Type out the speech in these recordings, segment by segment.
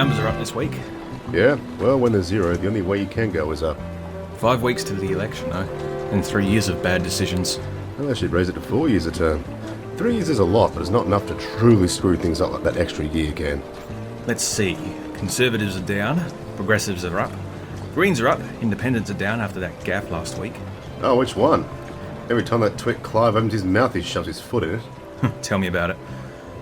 Numbers are up this week. Yeah, well, when there's zero, the only way you can go is up. 5 weeks to the election, though. And 3 years of bad decisions. Well, they should raise it to 4 years a term. 3 years is a lot, but it's not enough to truly screw things up like that extra year can. Let's see. Conservatives are down. Progressives are up. Greens are up. Independents are down after that gaffe last week. Oh, which one? Every time that twit Clive opens his mouth, he shoves his foot in it. Tell me about it.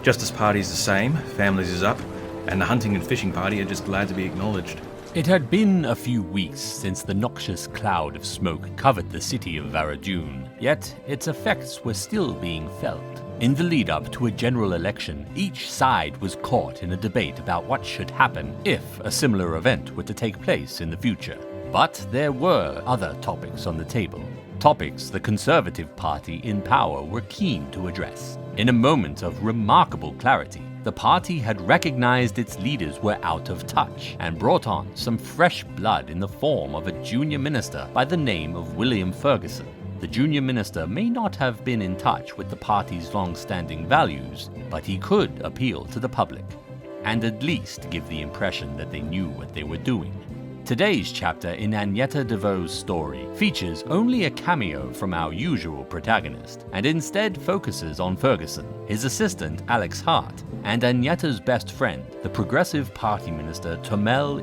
Justice Party's the same. Families is up. And the hunting and fishing party are just glad to be acknowledged. It had been a few weeks since the noxious cloud of smoke covered the city of Varadun, yet its effects were still being felt. In the lead-up to a general election, each side was caught in a debate about what should happen if a similar event were to take place in the future. But there were other topics on the table. Topics the Conservative Party in power were keen to address. In a moment of remarkable clarity, the party had recognized its leaders were out of touch and brought on some fresh blood in the form of a junior minister by the name of William Ferguson. The junior minister may not have been in touch with the party's long-standing values, but he could appeal to the public, and at least give the impression that they knew what they were doing. Today's chapter in Agnetha Deveaux' story features only a cameo from our usual protagonist, and instead focuses on Ferguson, his assistant Alex Hart, and Agnetha's best friend, the Progressive Party Minister TURMELL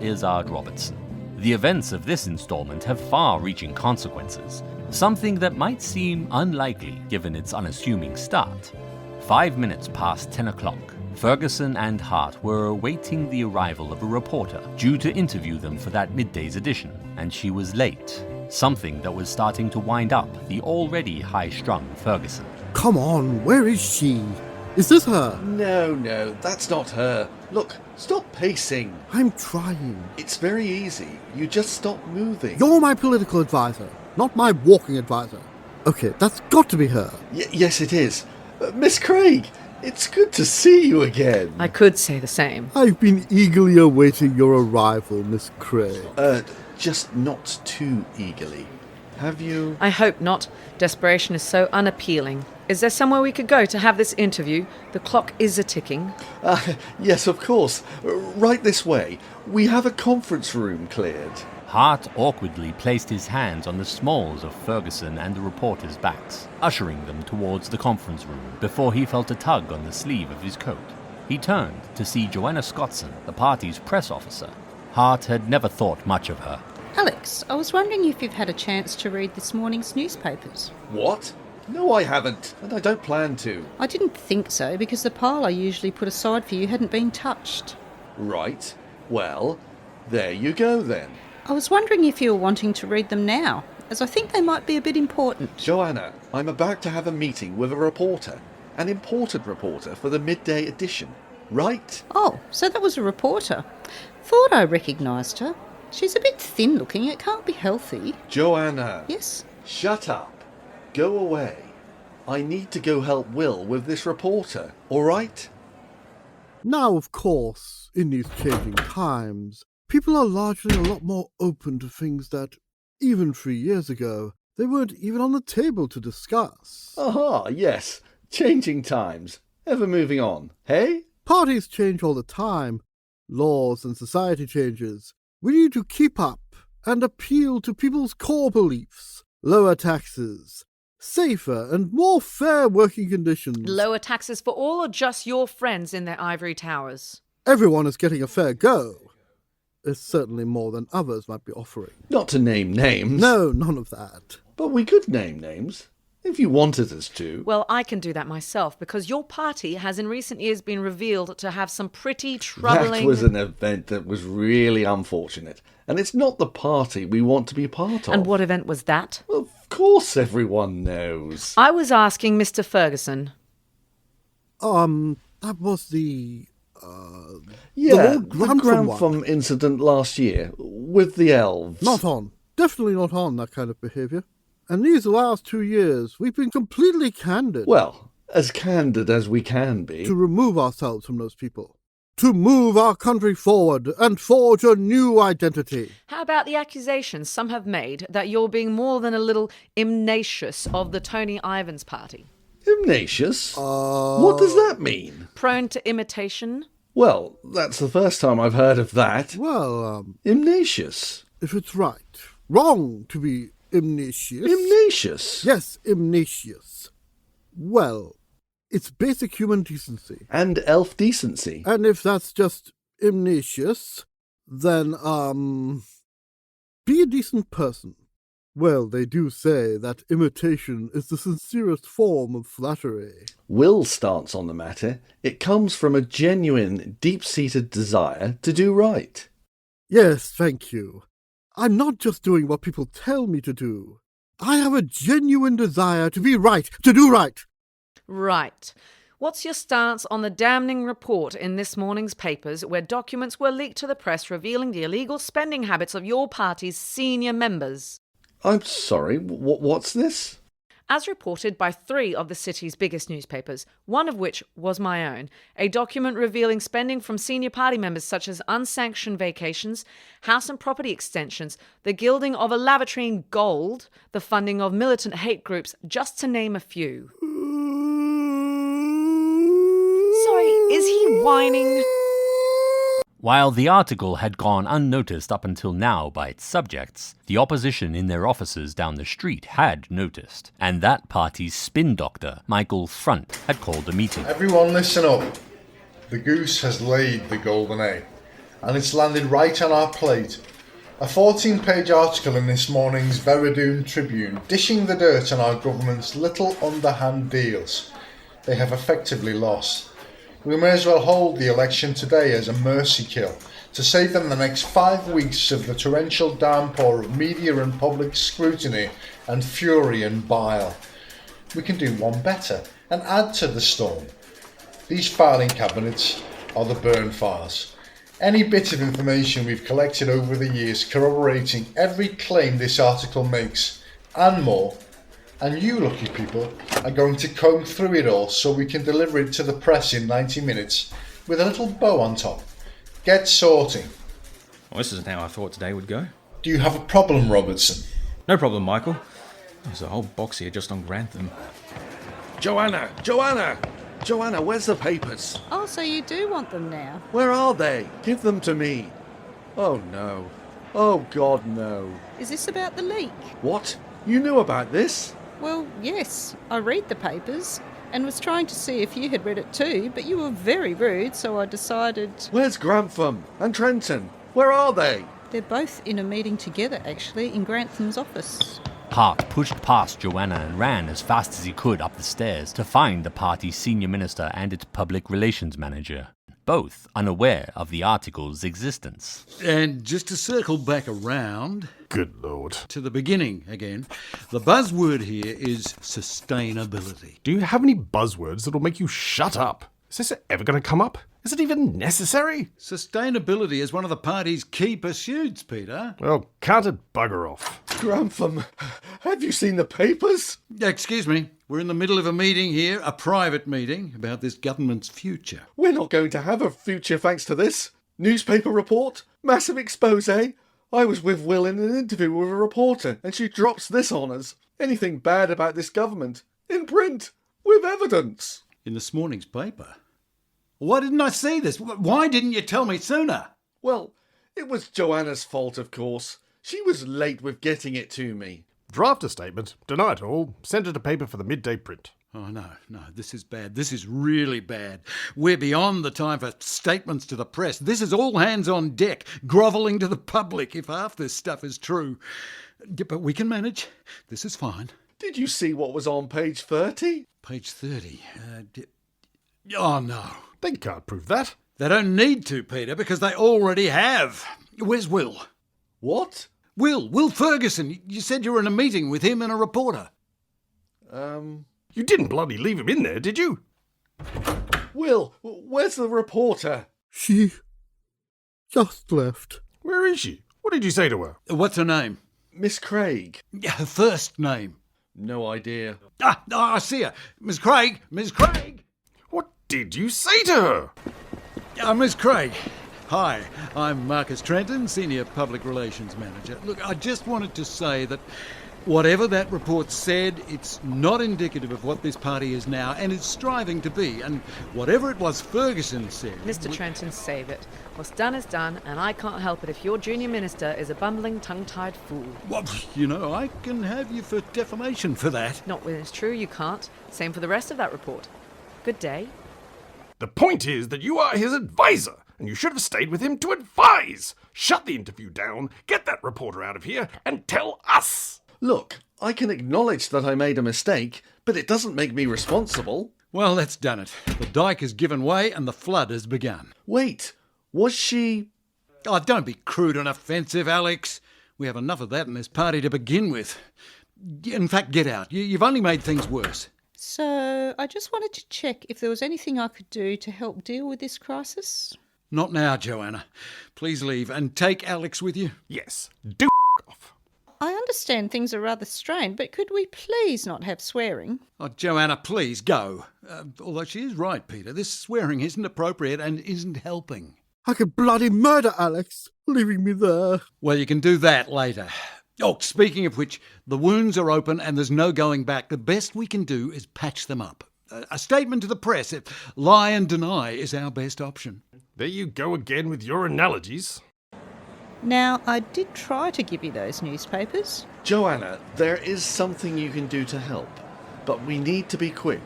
Robertson. The events of this installment have far-reaching consequences, something that might seem unlikely given its unassuming start. 5 minutes past 10 o'clock, Ferguson and Hart were awaiting the arrival of a reporter due to interview them for that midday's edition, and she was late, something that was starting to wind up the already high-strung Ferguson. Come on, where is she? Is this her? No, that's not her. Look, stop pacing. I'm trying. It's very easy. You just stop moving. You're my political advisor, not my walking advisor. Okay, that's got to be her. Yes, it is. Miss Craig, it's good to see you again. I could say the same. I've been eagerly awaiting your arrival, Miss Craig. Just not too eagerly. Have you? I hope not. Desperation is so unappealing. Is there somewhere we could go to have this interview? The clock is a-ticking. Yes, of course. Right this way. We have a conference room cleared. Hart awkwardly placed his hands on the smalls of Ferguson and the reporters' backs, ushering them towards the conference room before he felt a tug on the sleeve of his coat. He turned to see Joanna Scottson, the party's press officer. Hart had never thought much of her. Alex, I was wondering if you've had a chance to read this morning's newspapers. What? No, I haven't, and I don't plan to. I didn't think so, because the pile I usually put aside for you hadn't been touched. Right. Well, there you go then. I was wondering if you were wanting to read them now, as I think they might be a bit important. Joanna, I'm about to have a meeting with a reporter. An important reporter for the midday edition. Right? Oh, so that was a reporter. Thought I recognised her. She's a bit thin-looking. It can't be healthy. Joanna. Yes? Shut up. Go away. I need to go help Will with this reporter, all right? Now, of course, in these changing times, people are largely a lot more open to things that, even 3 years ago, they weren't even on the table to discuss. Aha, yes. Changing times. Ever moving on, hey? Parties change all the time. Laws and society changes. We need to keep up and appeal to people's core beliefs. Lower taxes, safer and more fair working conditions. Lower taxes for all or just your friends in their ivory towers? Everyone is getting a fair go. It's certainly more than others might be offering. Not to name names. No, none of that. But we could name names, if you wanted us to. Well, I can do that myself, because your party has in recent years been revealed to have some pretty troubling... That was an event that was really unfortunate. And it's not the party we want to be part of. And what event was that? Well, of course everyone knows. I was asking Mr. Ferguson. That was the the Grantham Grantham incident last year, with the elves. Definitely not on that kind of behaviour. And these last 2 years, we've been completely candid. Well, as candid as we can be. To remove ourselves from those people. To move our country forward and forge a new identity. How about the accusations some have made that you're being more than a little imnacious of the Tony Ivans party? Imnacious? What does that mean? Prone to imitation? Well, that's the first time I've heard of that. Well, Imnatius. if it's right. Wrong to be Imnatius. Imnatius? Yes, Imnatius. Well, it's basic human decency. And elf decency. And if that's just Imnatius, then, be a decent person. Well, they do say that imitation is the sincerest form of flattery. Will's stance on the matter, it comes from a genuine, deep-seated desire to do right. Yes, thank you. I'm not just doing what people tell me to do. I have a genuine desire to be right, to do right. Right. What's your stance on the damning report in this morning's papers where documents were leaked to the press revealing the illegal spending habits of your party's senior members? I'm sorry, what's this? As reported by 3 of the city's biggest newspapers, one of which was my own, a document revealing spending from senior party members such as unsanctioned vacations, house and property extensions, the gilding of a lavatory in gold, the funding of militant hate groups, just to name a few. Sorry, is he whining? While the article had gone unnoticed up until now by its subjects, the opposition in their offices down the street had noticed, and that party's spin doctor, Michael Front, had called a meeting. Everyone listen up. The goose has laid the golden egg, and it's landed right on our plate. A 14-page article in this morning's Veradoon Tribune dishing the dirt on our government's little underhand deals. They have effectively lost. We may as well hold the election today as a mercy kill to save them the next 5 weeks of the torrential downpour of media and public scrutiny and fury and bile. We can do one better and add to the storm. These filing cabinets are the burn files. Any bit of information we've collected over the years corroborating every claim this article makes, and more, and you lucky people are going to comb through it all so we can deliver it to the press in 90 minutes with a little bow on top. Get sorting. Well, this isn't how I thought today would go. Do you have a problem, Robertson? No problem, Michael. There's a whole box here just on Grantham. Joanna! Joanna, where's the papers? Oh, so you do want them now? Where are they? Give them to me. Oh no. Oh God, no. Is this about the leak? What? You knew about this? Well, yes. I read the papers and was trying to see if you had read it too, but you were very rude, so I decided... Where's Grantham and Trenton? Where are they? They're both in a meeting together, actually, in Grantham's office. Hart pushed past Joanna and ran as fast as he could up the stairs to find the party's senior minister and its public relations manager, both unaware of the article's existence. And just to circle back around... Good Lord. To the beginning again, the buzzword here is sustainability. Do you have any buzzwords that'll make you shut up? Is this ever going to come up? Is it even necessary? Sustainability is one of the party's key pursuits, Peter. Well, can't it bugger off? Grantham, have you seen the papers? Excuse me, we're in the middle of a meeting here, a private meeting, about this government's future. We're not going to have a future thanks to this. Newspaper report, massive expose. I was with Will in an interview with a reporter and she drops this on us. Anything bad about this government, in print, with evidence. In this morning's paper? Why didn't I see this? Why didn't you tell me sooner? Well, it was Joanna's fault, of course. She was late with getting it to me. Draft a statement, deny it all, send it to paper for the midday print. Oh, no, this is bad. This is really bad. We're beyond the time for statements to the press. This is all hands on deck, grovelling to the public if half this stuff is true. But we can manage. This is fine. Did you see what was on page 30? Page 30? Oh, no. They can't prove that. They don't need to, Peter, because they already have. Where's Will? What? Will Ferguson. You said you were in a meeting with him and a reporter. You didn't bloody leave him in there, did you? Will, where's the reporter? She just left. Where is she? What did you say to her? What's her name? Miss Craig. Her first name. No idea. I see her. Miss Craig. What did you say to her? Miss Craig. Hi, I'm Marcus Trenton, Senior Public Relations Manager. Look, I just wanted to say that Whatever that report said, it's not indicative of what this party is now and is striving to be. And whatever it was Ferguson said... Mr. Trenton, save it. What's done is done, and I can't help it if your junior minister is a bumbling, tongue-tied fool. Well, I can have you for defamation for that. Not when it's true, you can't. Same for the rest of that report. Good day. The point is that you are his advisor, and you should have stayed with him to advise. Shut the interview down, get that reporter out of here, and tell us. Look, I can acknowledge that I made a mistake, but it doesn't make me responsible. Well, that's done it. The dike has given way and the flood has begun. Wait, was she... Oh, don't be crude and offensive, Alex. We have enough of that in this party to begin with. In fact, get out. You've only made things worse. So, I just wanted to check if there was anything I could do to help deal with this crisis. Not now, Joanna. Please leave and take Alex with you. Yes, do off. I understand things are rather strained, but could we please not have swearing? Oh, Joanna, please go. Although she is right, Peter. This swearing isn't appropriate and isn't helping. I could bloody murder Alex, leaving me there. Well, you can do that later. Oh, speaking of which, the wounds are open and there's no going back. The best we can do is patch them up. A statement to the press, lie and deny, is our best option. There you go again with your analogies. Now, I did try to give you those newspapers. Joanna, there is something you can do to help, but we need to be quick.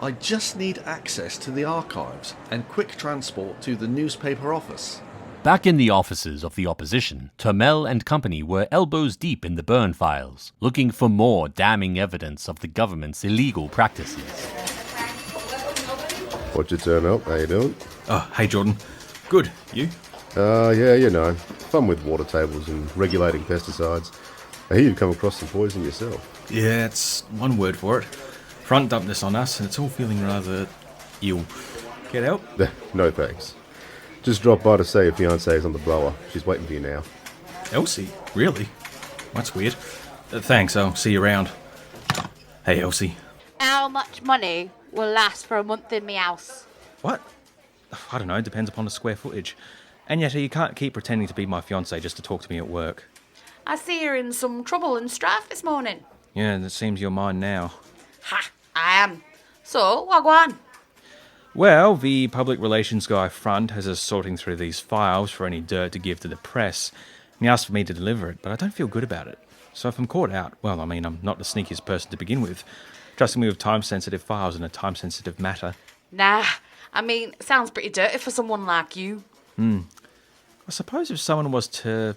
I just need access to the archives and quick transport to the newspaper office. Back in the offices of the opposition, TURMELL and company were elbows deep in the burn files, looking for more damning evidence of the government's illegal practices. What'd you turn up? How you doing? Oh, hey Jordan. Good. You? Yeah, fun with water tables and regulating pesticides. I hear you've come across some poison yourself. Yeah, it's one word for it. Front dumped this on us, and it's all feeling rather ill. Get help? No thanks. Just dropped by to say your fiancée is on the blower. She's waiting for you now. Elsie? Really? That's weird. Thanks, I'll see you around. Hey, Elsie. How much money will last for a month in me house? What? I don't know, depends upon the square footage. And yet you can't keep pretending to be my fiancée just to talk to me at work. I see you're in some trouble and strife this morning. Yeah, and it seems you're mine now. Ha! I am. So, what go on? Well, the public relations guy front has us sorting through these files for any dirt to give to the press. And he asked for me to deliver it, but I don't feel good about it. So if I'm caught out, well, I'm not the sneakiest person to begin with. Trusting me with time-sensitive files in a time-sensitive matter. Nah, sounds pretty dirty for someone like you. I suppose if someone was to,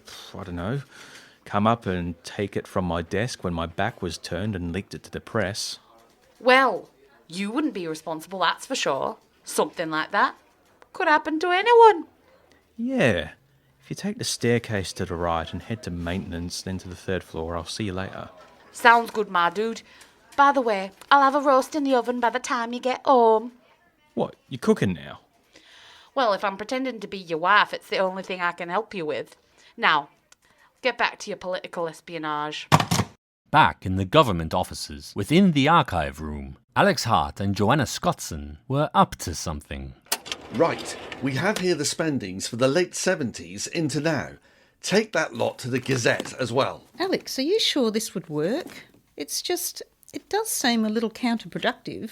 come up and take it from my desk when my back was turned and leaked it to the press. Well, you wouldn't be responsible, that's for sure. Something like that could happen to anyone. Yeah. If you take the staircase to the right and head to maintenance, then to the 3rd floor, I'll see you later. Sounds good, my dude. By the way, I'll have a roast in the oven by the time you get home. What, you cooking now? Well, if I'm pretending to be your wife, it's the only thing I can help you with. Now, get back to your political espionage. Back in the government offices, within the archive room, Alex Hart and Joanna Scottson were up to something. Right, we have here the spendings for the late 70s into now. Take that lot to the Gazette as well. Alex, are you sure this would work? It's just, it does seem a little counterproductive.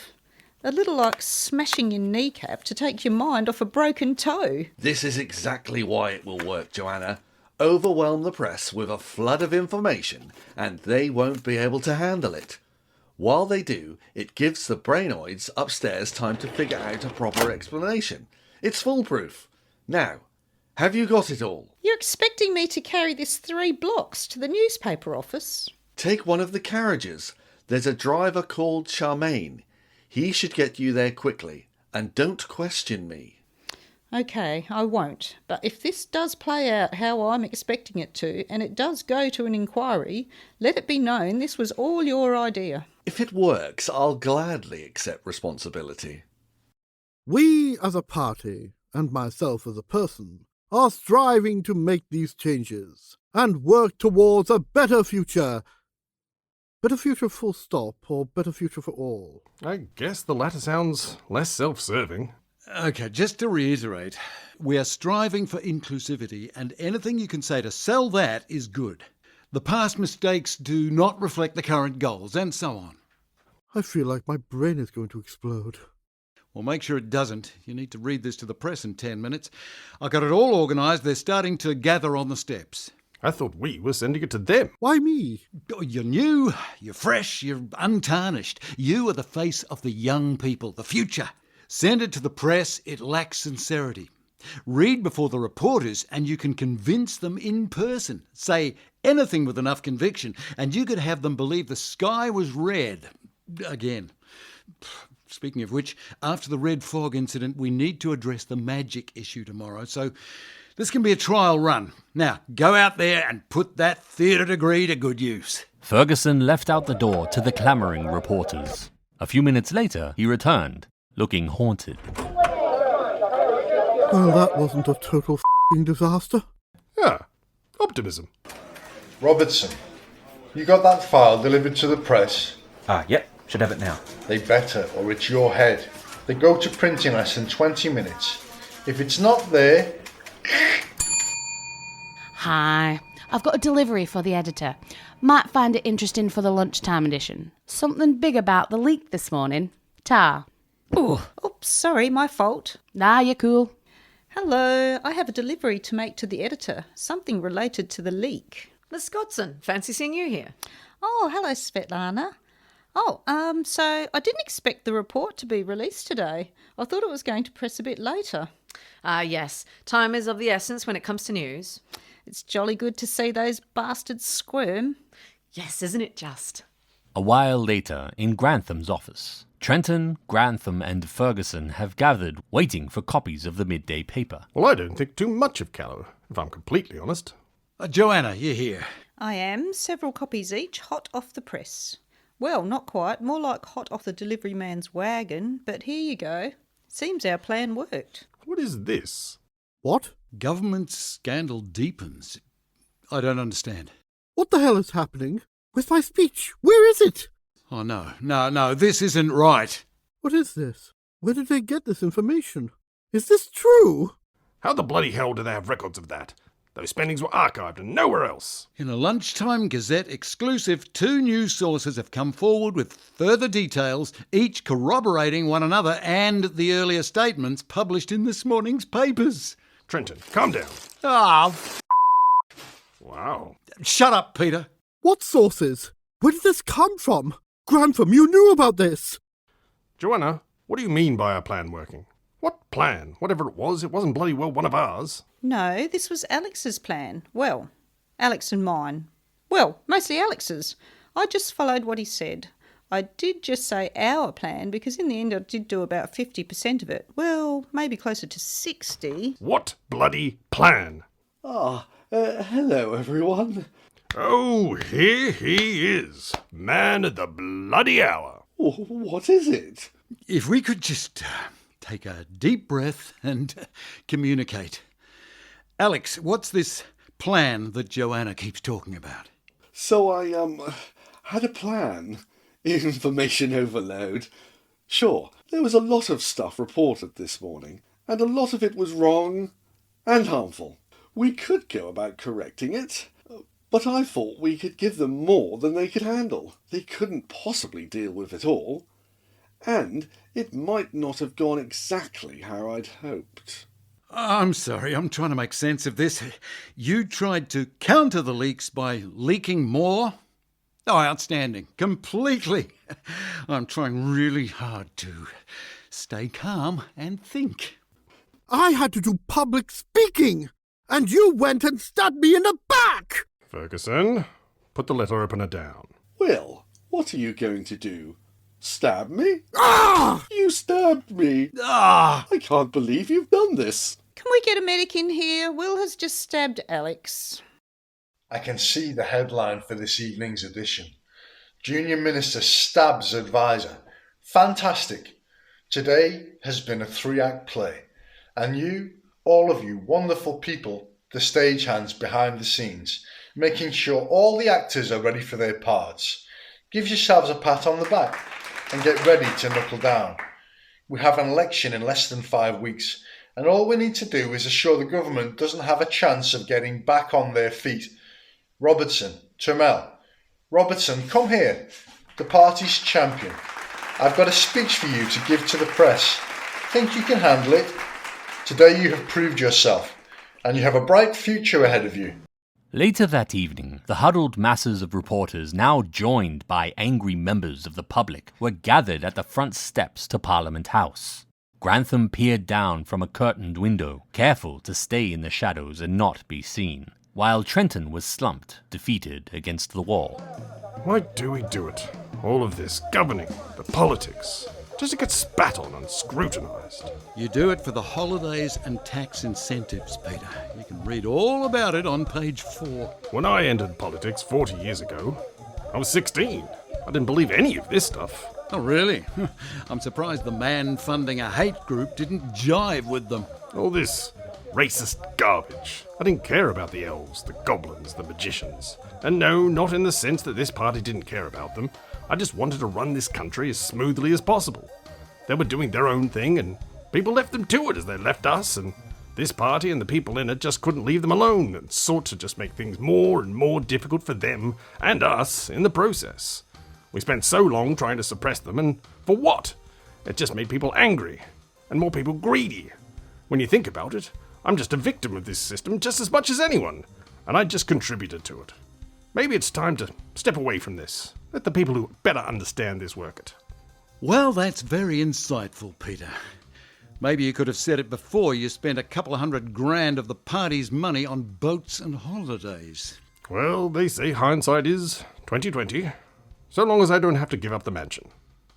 A little like smashing your kneecap to take your mind off a broken toe. This is exactly why it will work, Joanna. Overwhelm the press with a flood of information, and they won't be able to handle it. While they do, it gives the brainoids upstairs time to figure out a proper explanation. It's foolproof. Now, have you got it all? You're expecting me to carry this 3 blocks to the newspaper office? Take one of the carriages. There's a driver called Charmaine. He should get you there quickly. And don't question me. OK, I won't. But if this does play out how I'm expecting it to, and it does go to an inquiry, let it be known this was all your idea. If it works, I'll gladly accept responsibility. We as a party, and myself as a person, are striving to make these changes and work towards a better future. Better future full stop, or better future for all? I guess the latter sounds less self-serving. OK, just to reiterate, we are striving for inclusivity, and anything you can say to sell that is good. The past mistakes do not reflect the current goals, and so on. I feel like my brain is going to explode. Well, make sure it doesn't. You need to read this to the press in 10 minutes. I got it all organised. They're starting to gather on the steps. I thought we were sending it to them. Why me? Oh, you're new, you're fresh, you're untarnished. You are the face of the young people, the future. Send it to the press, it lacks sincerity. Read before the reporters and you can convince them in person. Say anything with enough conviction and you could have them believe the sky was red. Again. Speaking of which, after the red fog incident, we need to address the magic issue tomorrow, so this can be a trial run. Now, go out there and put that theatre degree to good use. Ferguson left out the door to the clamouring reporters. A few minutes later, he returned, looking haunted. Well, that wasn't a total f***ing disaster. Yeah, optimism. Robertson, you got that file delivered to the press? Yep, should have it now. They better, or it's your head. They go to print in less than 20 minutes. If it's not there... Hi, I've got a delivery for the editor. Might find it interesting for the lunchtime edition. Something big about the leak this morning. Ta. Oh, oops, sorry, my fault. Nah, you're cool. Hello, I have a delivery to make to the editor. Something related to the leak. Miss Scottson, fancy seeing you here. Oh, hello, Svetlana. So I didn't expect the report to be released today. I thought it was going to press a bit later. Yes. Time is of the essence when it comes to news. It's jolly good to see those bastards squirm. Yes, isn't it just? A while later, in Grantham's office, Trenton, Grantham and Ferguson have gathered, waiting for copies of the midday paper. Well, I don't think too much of Callow, if I'm completely honest. Joanna, you're here. I am. Several copies each, hot off the press. Well, not quite. More like hot off the delivery man's wagon. But here you go. Seems our plan worked. What is this? What? Government scandal deepens. I don't understand. What the hell is happening? With my speech? Where is it? Oh, no, this isn't right. What is this? Where did they get this information? Is this true? How the bloody hell do they have records of that? Those spendings were archived and nowhere else. In a lunchtime Gazette exclusive, 2 news sources have come forward with further details, each corroborating one another and the earlier statements published in this morning's papers. Trenton, calm down. Wow. Shut up, Peter. What sources? Where did this come from? Grantham, you knew about this. Joanna, what do you mean by our plan working? What plan? Whatever it wasn't bloody well one of ours. No, this was Alex's plan. Well, Alex and mine. Well, mostly Alex's. I just followed what he said. I did just say our plan because in the end I did do about 50% of it. Well, maybe closer to 60. What bloody plan? Hello everyone. Oh, here he is. Man of the bloody hour. What is it? If we could just take a deep breath and communicate. Alex, what's this plan that Joanna keeps talking about? So I, had a plan. Information overload. Sure, there was a lot of stuff reported this morning, and a lot of it was wrong and harmful. We could go about correcting it, but I thought we could give them more than they could handle. They couldn't possibly deal with it all, and it might not have gone exactly how I'd hoped. I'm sorry, I'm trying to make sense of this. You tried to counter the leaks by leaking more? Oh, outstanding. Completely. I'm trying really hard to stay calm and think. I had to do public speaking, and you went and stabbed me in the back! Ferguson, put the letter opener down. Will, what are you going to do? Stab me? Ah! You stabbed me! Ah! I can't believe you've done this. Can we get a medic in here? Will has just stabbed Alex. I can see the headline for this evening's edition. Junior Minister stabs advisor. Fantastic. Today has been a 3-act play. And you, all of you wonderful people, the stagehands behind the scenes, making sure all the actors are ready for their parts. Give yourselves a pat on the back and get ready to knuckle down. We have an election in less than 5 weeks, and all we need to do is assure the government doesn't have a chance of getting back on their feet. Robertson, TURMELL. Robertson, come here. The party's champion. I've got a speech for you to give to the press. Think you can handle it? Today you have proved yourself, and you have a bright future ahead of you. Later that evening, the huddled masses of reporters, now joined by angry members of the public, were gathered at the front steps to Parliament House. Grantham peered down from a curtained window, careful to stay in the shadows and not be seen, while Trenton was slumped, defeated against the wall. Why do we do it? All of this governing, the politics, just to get spat on and scrutinised. You do it for the holidays and tax incentives, Peter. You can read all about it on page 4. When I entered politics 40 years ago, I was 16. I didn't believe any of this stuff. Oh, really? I'm surprised the man funding a hate group didn't jive with them. All this racist garbage. I didn't care about the elves, the goblins, the magicians. And no, not in the sense that this party didn't care about them. I just wanted to run this country as smoothly as possible. They were doing their own thing, and people left them to it as they left us, and this party and the people in it just couldn't leave them alone and sought to just make things more and more difficult for them and us in the process. We spent so long trying to suppress them, and for what? It just made people angry, and more people greedy. When you think about it, I'm just a victim of this system just as much as anyone, and I just contributed to it. Maybe it's time to step away from this. Let the people who better understand this work it. Well, that's very insightful, Peter. Maybe you could have said it before you spent a couple of $100,000 of the party's money on boats and holidays. Well, they say hindsight is 20/20. So long as I don't have to give up the mansion.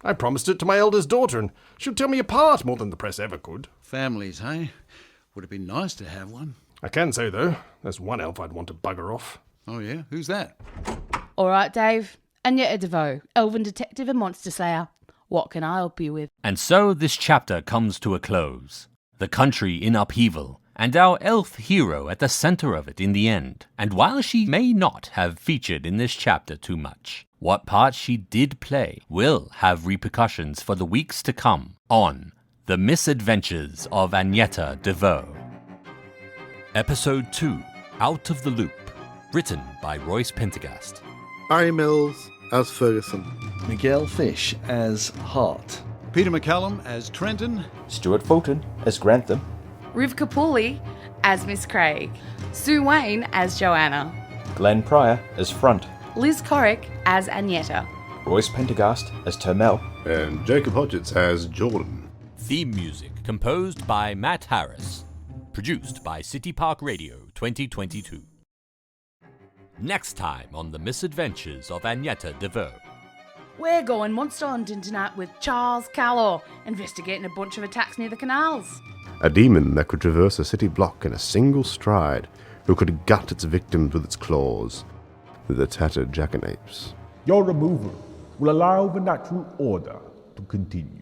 I promised it to my eldest daughter, and she'll tell me apart more than the press ever could. Families, hey? Would it be nice to have one? I can say, though, there's one elf I'd want to bugger off. Oh, yeah? Who's that? All right, Dave. Agnetha Deveaux, elven detective and monster slayer. What can I help you with? And so this chapter comes to a close. The country in upheaval, and our elf hero at the centre of it in the end. And while she may not have featured in this chapter too much, what part she did play will have repercussions for the weeks to come on The Misadventures of Agnetha Deveaux. Episode 2, Out of the Loop, written by Royce Pentaghast. Barry Mills as Ferguson. Miguel Fish as Hart. Peter McAllum as Trenton. Stewart Fulton as Grantham. Rivka Pooley as Miss Craig. Sue Wayne as Joanna. Glenn Pryor as Front. Liz Corrick as Agnetha. Royce Pentaghast as TURMELL. And Jacob Hodgetts as Jordan. Theme music composed by Matt Harris. Produced by City Park Radio 2022. Next time on The Misadventures of Agnetha Deveaux. We're going monster hunting tonight with Charles Callow, investigating a bunch of attacks near the canals. A demon that could traverse a city block in a single stride, who could gut its victims with its claws. The tattered jackanapes. Your removal will allow the natural order to continue.